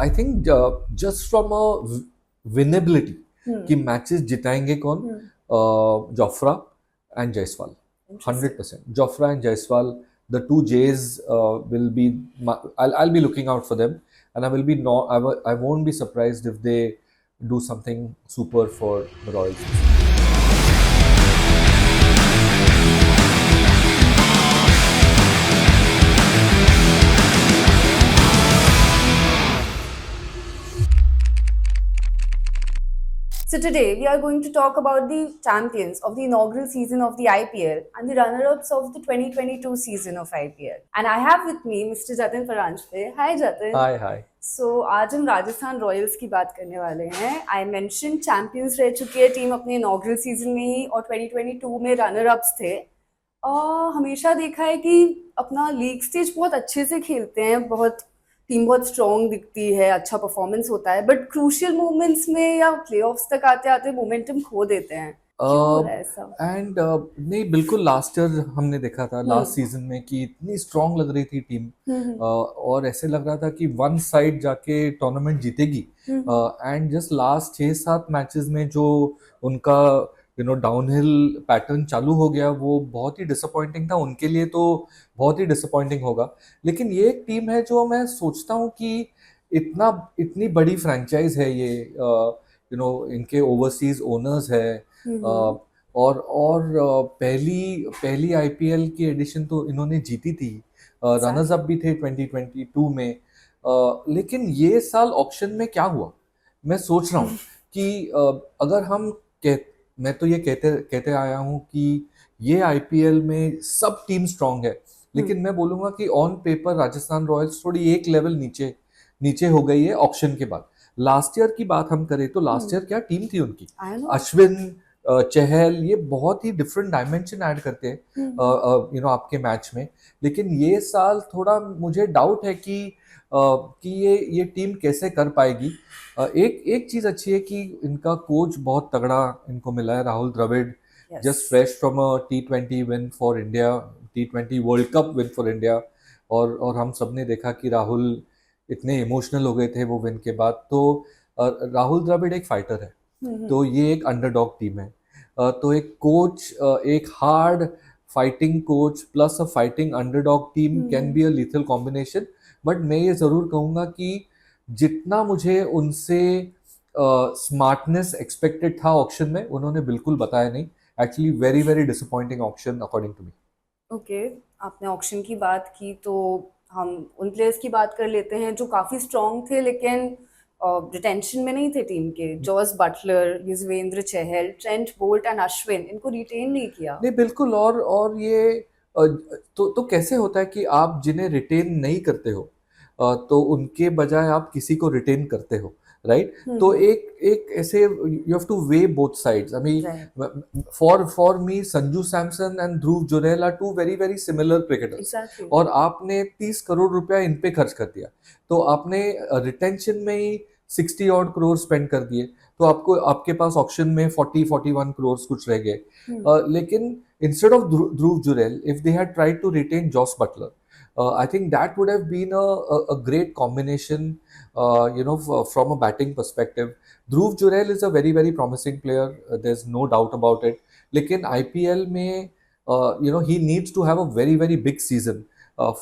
I think just from a winnability कि matches जिताएंगे कौन, Jofra and Jaiswal. Interesting. 100%. Jofra and Jaiswal, the two Jays will be. I'll be looking out for them, and I will be no. I won't be surprised if they do something super for the Royals this year. So today we are going to talk about the champions of the inaugural season of the IPL and the runner-ups of the 2022 season of IPL. And I have with me Mr. Jatin Paranjpe. Hi Jatin. Hi, hi. So आज हम Rajasthan Royals की बात करने वाले हैं. I mention champions रह चुकी है टीम अपने इनॉग्रल सीजन में ही और 2022 में रनर अप्स थे. हमेशा देखा है कि अपना लीग स्टेज बहुत अच्छे से खेलते हैं, बहुत टीम बहुत स्ट्रॉन्ग दिखती है, अच्छा परफॉर्मेंस होता है, बट क्रूशियल मोमेंट्स में या प्लेऑफ्स तक आते आते मोमेंटम खो देते हैं. क्यों हो रहा है ऐसा? एंड नहीं, बिल्कुल लास्ट ईयर हमने देखा था लास्ट सीजन में कि इतनी स्ट्रांग लग रही थी टीम, और ऐसे लग रहा था कि वन साइड जाके टूर्नामेंट जीतेगी. एंड जस्ट लास्ट 6-7 मैचेस में जो उनका डाउनहिल पैटर्न चालू हो गया, वो बहुत ही डिसअपॉइंटिंग था उनके लिए. तो बहुत ही डिसअपॉइंटिंग होगा. लेकिन ये एक टीम है जो मैं सोचता हूँ कि इतनी बड़ी फ्रेंचाइज है ये. इनके ओवरसीज ओनर्स है. पहली आईपीएल की एडिशन तो इन्होंने जीती थी. रनर्स अप भी थे 2022 में. लेकिन ये साल ऑक्शन में क्या हुआ, मैं सोच रहा हूँ कि अगर मैं तो ये कहते आया हूँ कि ये आईपीएल में सब टीम स्ट्रांग है, लेकिन मैं बोलूंगा कि ऑन पेपर राजस्थान रॉयल्स थोड़ी एक लेवल नीचे हो गई है ऑक्शन के बाद. लास्ट ईयर की बात हम करें तो लास्ट ईयर क्या टीम थी उनकी. अश्विन, चहल, ये बहुत ही डिफरेंट डायमेंशन ऐड करते हैं आपके मैच में. लेकिन ये साल थोड़ा मुझे डाउट है कि ये टीम कैसे कर पाएगी. एक चीज अच्छी है कि इनका कोच बहुत तगड़ा इनको मिला है, Rahul Dravid. Just fresh from a T20 win for India, T20 world cup win for India. और हम सबने देखा कि राहुल इतने इमोशनल हो गए थे वो विन के बाद. तो राहुल द्रविड़ एक फाइटर है, तो ये एक अंडरडॉग टीम है. तो एक कोच, एक hard fighting coach plus a fighting underdog team can be a lethal combination. But मैं ये जरूर कहूंगा कि जितना मुझे उनसे स्मार्टनेस एक्सपेक्टेड था ऑक्शन में, उन्होंने बिल्कुल बताया नहीं. Actually very very disappointing auction according to me. Okay, आपने ऑक्शन की बात की तो हम उन प्लेयर्स की बात कर लेते हैं जो काफी स्ट्रांग थे लेकिन रिटेंशन में नहीं थे टीम के. Jos Buttler, Yuzvendra Chahal, Trent Boult and Ashwin, इनको रिटेन नहीं किया. नहीं, बिल्कुल. और ये तो कैसे होता है कि आप जिन्हें रिटेन नहीं करते हो, तो उनके बजाय आप किसी को रिटेन करते हो, राइट? तो एक ऐसे you have to weigh both sides. I mean for me Sanju Samson and Dhruv Jurel are two very very similar cricketers. और आपने 30 करोड़ रुपया इन पे खर्च कर दिया, तो आपने रिटेंशन में ही 60 ऑड करोड़ स्पेंड कर दिए. तो आपके पास ऑक्शन में 40-41 करोड़ कुछ रह गए. लेकिन instead of Dhruv Jurel, if they had tried to retain Joss Butler, I think that would have been a great combination, from a batting perspective. Dhruv Jurel is a very very promising player. There's no doubt about it. लेकिन IPL में, he needs to have a very very big season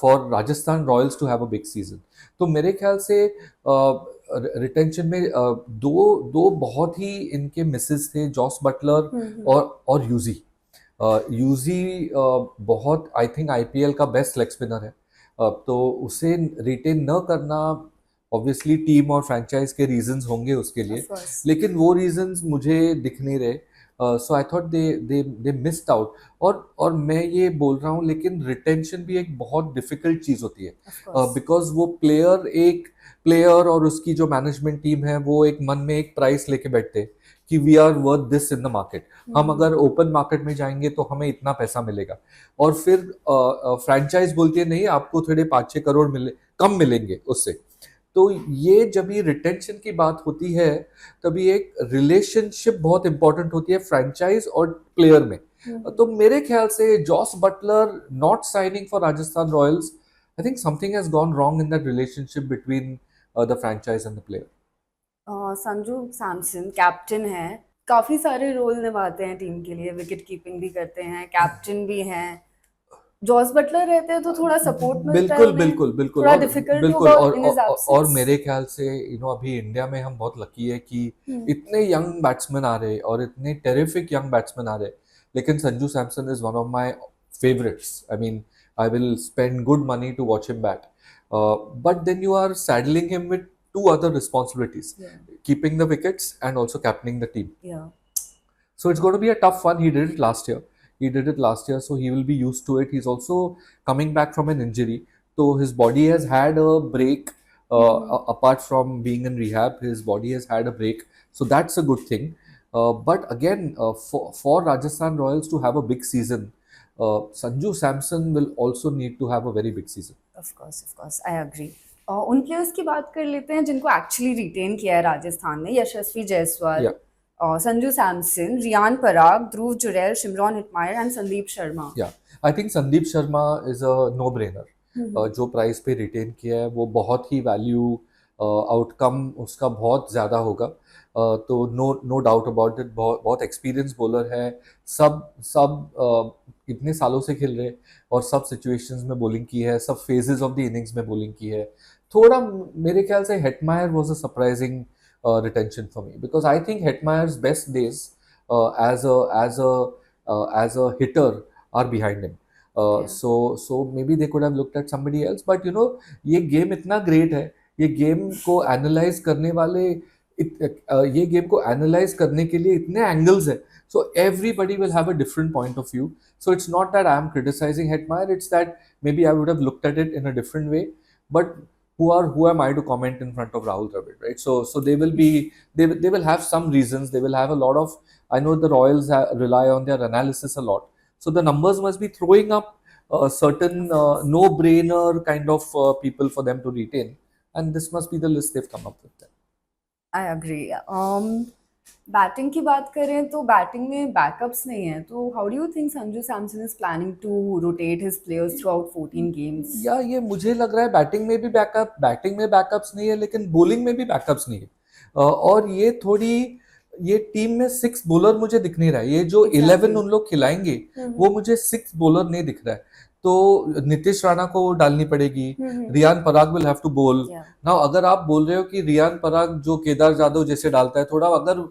for Rajasthan Royals to have a big season. तो मेरे ख्याल से retention में दो बहुत ही इनके मिसेस थे, जॉस बटलर और यूजी. यूजी बहुत, आई थिंक, आईपीएल का बेस्ट लेग स्पिनर है. तो उसे रिटेन न करना, ऑब्वियसली टीम और फ्रेंचाइज के रीजंस होंगे उसके लिए, लेकिन वो रीजंस मुझे दिख नहीं रहे. So I thought they missed out. और मैं ये बोल रहा हूँ, लेकिन रिटेंशन भी एक बहुत डिफिकल्ट चीज होती है, बिकॉज वो प्लेयर और उसकी जो मैनेजमेंट टीम है, वो एक मन में एक प्राइस लेके बैठते हैं कि we are worth this in the market. हम अगर ओपन मार्केट में जाएंगे तो हमें इतना पैसा मिलेगा. और फिर फ्रेंचाइज बोलती है नहीं, आपको थोड़े 5-6 करोड़ कम मिलेंगे उससे. तो ये जब ये रिटेंशन की बात होती है, तभी एक रिलेशनशिप बहुत इंपॉर्टेंट होती है फ्रेंचाइज और प्लेयर में. तो मेरे ख्याल से Jos Buttler not signing for Rajasthan Royals, I think something has gone wrong in that relationship between the franchise and the player. Sanju Samson captain है, काफी सारे रोल निभाते हैं टीम के लिए, विकेट कीपिंग भी करते हैं, कैप्टन भी हैं। जॉस बटलर रहते हैं तो थोड़ा सपोर्ट मिलता है बिल्कुल उन्हें, बिल्कुल बिल्कुल थोड़ा और डिफिकल्ट बिल्कुल होगा इन हिज और एब्सेंस। मेरे ख्याल से अभी इंडिया में हम बहुत लकी है कि इतने यंग बैट्समैन आ रहे और इतने टेरिफिक यंग बैट्समैन आ रहे, लेकिन Sanju Samson is one of my favorites. I mean, I will spend good money to watch him bat. But then you are saddling him with two other responsibilities: keeping the wickets and also captaining the team. Yeah. So it's going to be a tough one. He did it last year. So he will be used to it. He's also coming back from an injury. So his body has had a break. Apart from being in rehab, his body has had a break. So that's a good thing. But again, for Rajasthan Royals to have a big season, Sanju Samson will also need to have a very big season. Of course, I agree. उन players की बात कर लेते हैं जिनको actually retain किया है राजस्थान ने: Yashasvi Jaiswal, Yeah. Sanju Samson, Riyan Parag, Dhruv Jurel, Shimron Hetmyer and Sandeep Sharma. Yeah, I think Sandeep Sharma is a no-brainer. जो प्राइस पे रिटेन किया है वो बहुत ही वैल्यू आउटकम उसका बहुत ज़्यादा होगा। तो नो डाउट अबाउट इट, बहुत एक्सपीरियंस बॉलर है। सब सब इतने सालों से खेल रहे और सब सिचुएशंस में बॉलिंग की है, सब फेजेस ऑफ द इनिंग्स में बॉलिंग की है। थोड़ा मेरे ख्याल से Hetmyer was a surprising retention for me, because I think Hetmeyer's best days as a hitter are behind him. So maybe they could have looked at somebody else, but ये game इतना great है, ये game को analyse करने वाले ये game को analyse करने के लिए इतने एंगल्स है, so everybody will have a different point of view. So it's not that I am criticizing Hetmeyer, it's that maybe I would have looked at it in a different way. But who am I to comment in front of Rahul Dravid, right? So they will be they will have some reasons. They will have a lot of. I know the Royals rely on their analysis a lot, so the numbers must be throwing up certain no-brainer kind of people for them to retain, and this must be the list they've come up with. I agree. Batting की बात करें तो batting में backups नहीं है, तो how do you think Sanju Samson is planning to rotate his players throughout 14 games? या ये मुझे लग रहा है बैटिंग में बैकअप्स नहीं है, लेकिन बॉलिंग में भी बैकअप्स नहीं है। और ये टीम में 6 बॉलर मुझे दिख नहीं रहा है। ये जो 11 उन लोग खिलाएंगे वो मुझे 6 बॉलर नहीं दिख रहा है। तो नीतीश राणा को डालनी पड़ेगी, Riyan Parag will have to बोल। नाउ अगर आप बोल रहे हो कि रियान पराग जो केदार जाधव जैसे डालता है, थोड़ा अगर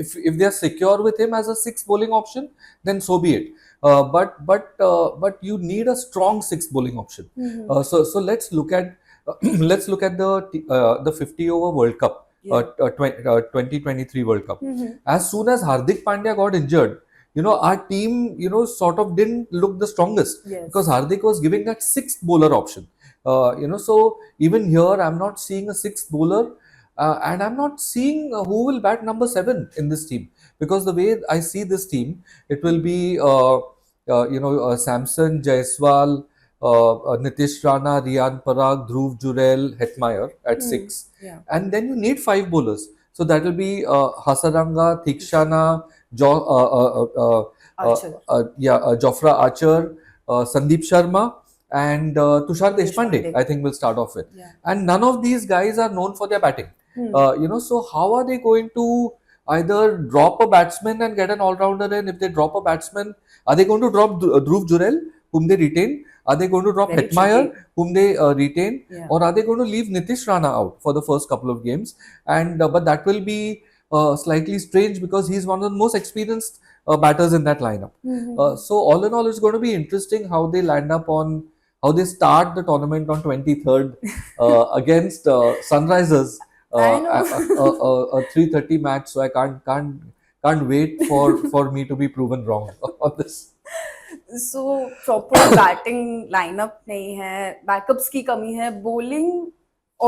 if they are secure with him as a 6 bowling option, then so be it. But you need a strong 6 bowling option. So let's look at the 50 over World Cup, 2023 World Cup. As soon as Hardik Pandya got injured, our team sort of didn't look the strongest, because Hardik was giving that 6th bowler option. So even here I'm not seeing a 6th bowler. And I'm not seeing who will bat number 7 in this team, because the way I see this team, it will be Samson, Jaiswal, Nitish Rana, Riyan Parag, Dhruv Jurel, Hetmeyer at 6, and then you need 5 bowlers. So that will be Hasaranga, Thikshana, Jofra Archer, Sandeep Sharma, and Tushar Deshpande, I think, will start off with. And none of these guys are known for their batting. So how are they going to either drop a batsman and get an all-rounder in? If they drop a batsman, are they going to drop Dhruv Jurel, whom they retain? Are they going to drop Hetmeyer, whom they retain? Or are they going to leave Nitish Rana out for the first couple of games? And but that will be slightly strange, because he's one of the most experienced batters in that lineup. So all in all, it's going to be interesting how they land up on, how they start the tournament on 23rd against Sunrisers. A 3:30 match, so I can't wait for me to be proven wrong on this. So proper batting lineup नहीं है, backups की कमी है, bowling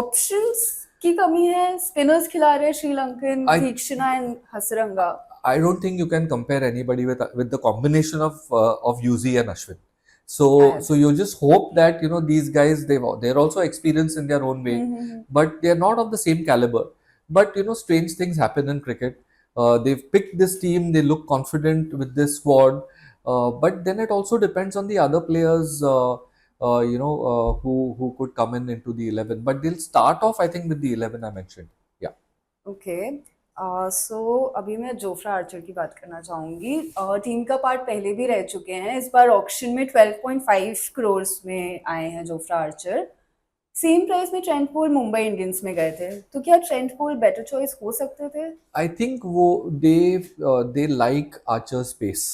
options की कमी है, spinners खिला रहे हैं Sri Lankan, Thikshana and Hasaranga. I don't think you can compare anybody with the combination of Yuzi and Ashwin. So you just hope that these guys, they're also experienced in their own way, but they're not of the same caliber. But strange things happen in cricket. They've picked this team, they look confident with this squad, but then it also depends on the other players who could come in into the 11. But they'll start off, I think, with the 11 I mentioned. Yeah. Okay so अभी मैं Jofra Archer की बात करना चाहूंगी team का part पहले भी रह चुके हैं इस बार ऑक्शन में 12.5 करोड़ में आए हैं जोफ्रा आर्चर सेम प्राइस में ट्रेंट पोल मुंबई इंडियंस में गए थे तो क्या ट्रेंट पोल बेटर चॉइस हो सकते थे I think they like Archer's pace,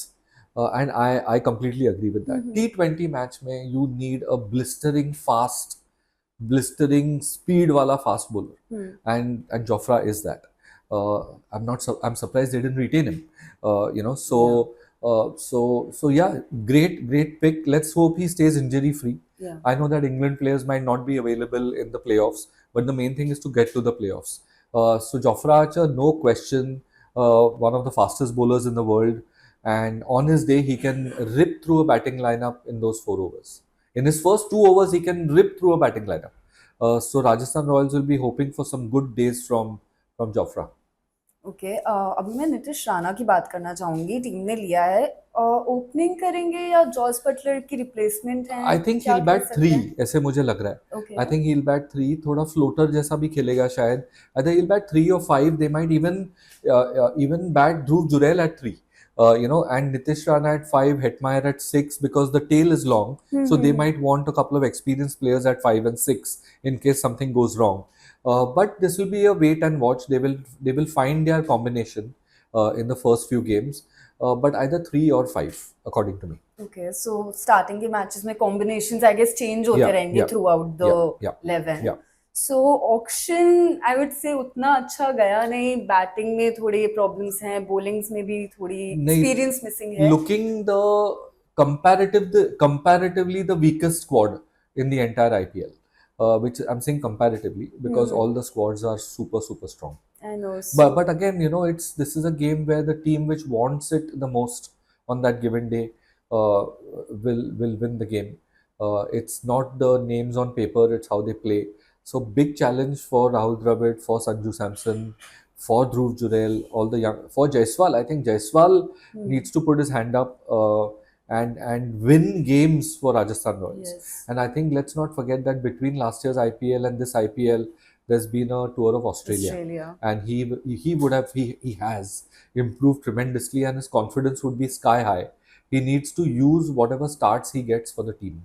and I completely agree with that. T20 match में you need a blistering speed wala fast bowler, and Jofra is that. I'm surprised they didn't retain him. So yeah, great pick. Let's hope he stays injury free. Yeah. I know that England players might not be available in the playoffs, but the main thing is to get to the playoffs. So Jofra Archer, no question, one of the fastest bowlers in the world, and on his day he can rip through a batting lineup in those 4 overs. In his first 2 overs, he can rip through a batting lineup. So Rajasthan Royals will be hoping for some good days from Jofra. Okay अभी मैं नीतीश राणा की बात करना चाहूंगी team ने लिया है opening करेंगे या जॉस बटलर की रिप्लेसमेंट है आई थिंक क्या he'll कह bat सकते 3, हैं ऐसे मुझे लग रहा है. Okay I think he'll bat 3, थोड़ा फ्लोटर जैसा भी खेलेगा शायद. Either he'll bat 3 or 5. They might even bat Dhruv Jurel at 3. And Nitish Rana at 5, Hetmeyer at 6, because the tail is long. So they might want a couple of experienced players at 5 and 6 in case something goes wrong. But this will be a wait and watch. They will find their combination in the first few games. But either 3 or 5, according to me. Okay so starting के matches में combinations I guess change होते Yeah, रहेंगे yeah, through out the yeah, 11 yeah. So auction I would say उतना अच्छा गया नहीं batting में थोड़े प्रॉब्लम्स हैं बॉलिंग्स में भी थोड़ी नहीं, एक्सपीरियंस मिसिंग है looking comparatively the weakest squad in the entire IPL, which I'm saying comparatively because all the squads are super strong. I know But again, this is a game where the team which wants it the most on that given day will win the game. It's not the names on paper; it's how they play. So big challenge for Rahul Dravid, for Sanju Samson, for Dhruv Jurel, all the young, for Jaiswal. I think Jaiswal needs to put his hand up and win games for Rajasthan Royals. Yes. And I think let's not forget that between last year's IPL and this IPL, there's been a tour of Australia. And he has improved tremendously, and his confidence would be sky high. He needs to use whatever starts he gets for the team,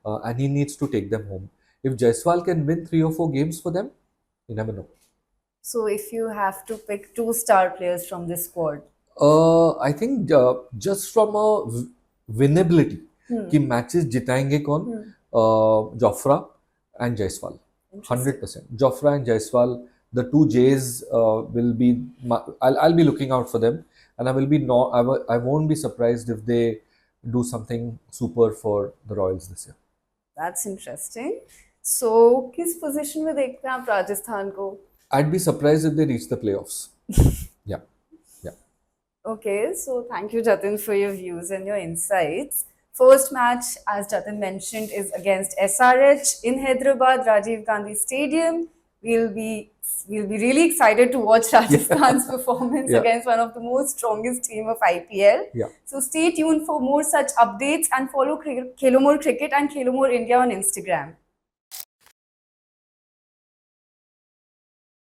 and he needs to take them home. If Jaiswal can win 3 or 4 games for them, you never know. So if you have to pick 2 star players from this squad, I think just from a winnability, कि matches जिताएंगे कौन? Jofra and Jaiswal. 100%. Jofra and Jaiswal, the two J's will be. I'll be looking out for them, and I won't be surprised if they do something super for the Royals this year. that's interesting. So किस position में देखते हैं आप राजस्थान को? I'd be surprised if they reach the playoffs. Yeah. Okay, so thank you, Jatin, for your views and your insights. First match, as Jatin mentioned, is against SRH in Hyderabad, Rajiv Gandhi Stadium. We'll be really excited to watch Rajasthan's performance against one of the most strongest team of IPL. Yeah. So stay tuned for more such updates and follow Khelomore Cricket and Khelomore India on Instagram.